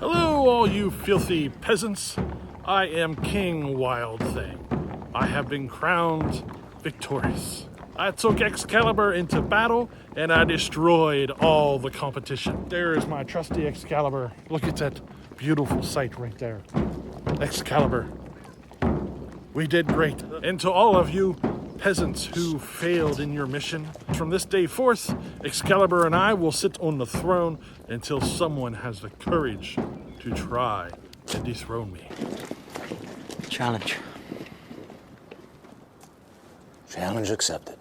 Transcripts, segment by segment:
Hello, all you filthy peasants. I am King Wild Thing. I have been crowned victorious. I took Excalibur into battle and I destroyed all the competition. There is my trusty Excalibur. Look at that beautiful sight right there. Excalibur. We did great. And to all of you peasants who failed in your mission, from this day forth, Excalibur and I will sit on the throne until someone has the courage to try and dethrone me. Challenge. Challenge accepted.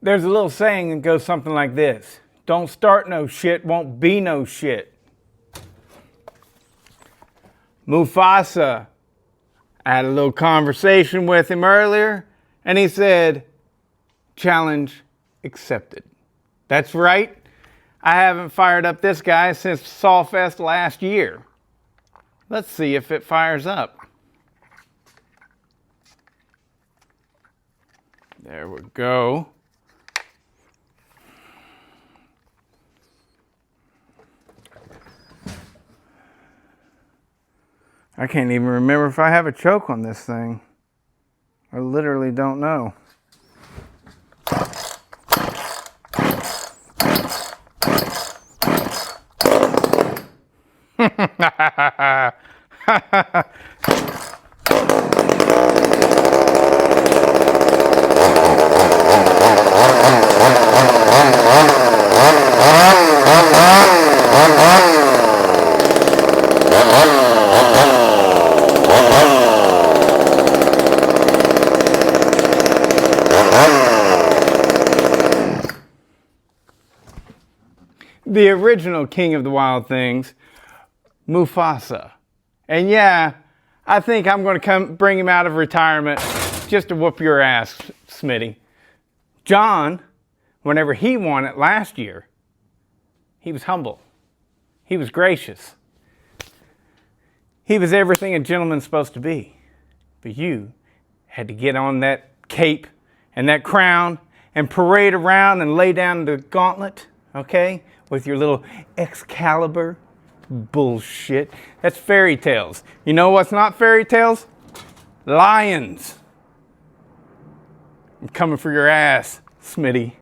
There's a little saying that goes something like this. Don't start no shit, won't be no shit. Mufasa, I had a little conversation with him earlier, and he said, challenge accepted. That's right. I haven't fired up this guy since Sawfest last year. Let's see if it fires up. There we go. I can't even remember if I have a choke on this thing. I literally don't know. The original king of the wild things, Mufasa. And yeah, I think I'm going to come bring him out of retirement just to whoop your ass, Smitty. John, whenever he won it last year, he was humble. He was gracious. He was everything a gentleman's supposed to be. But you had to get on that cape and that crown and parade around and lay down the gauntlet, okay? With your little Excalibur bullshit. That's fairy tales. You know what's not fairy tales? Lions. I'm coming for your ass, Smitty.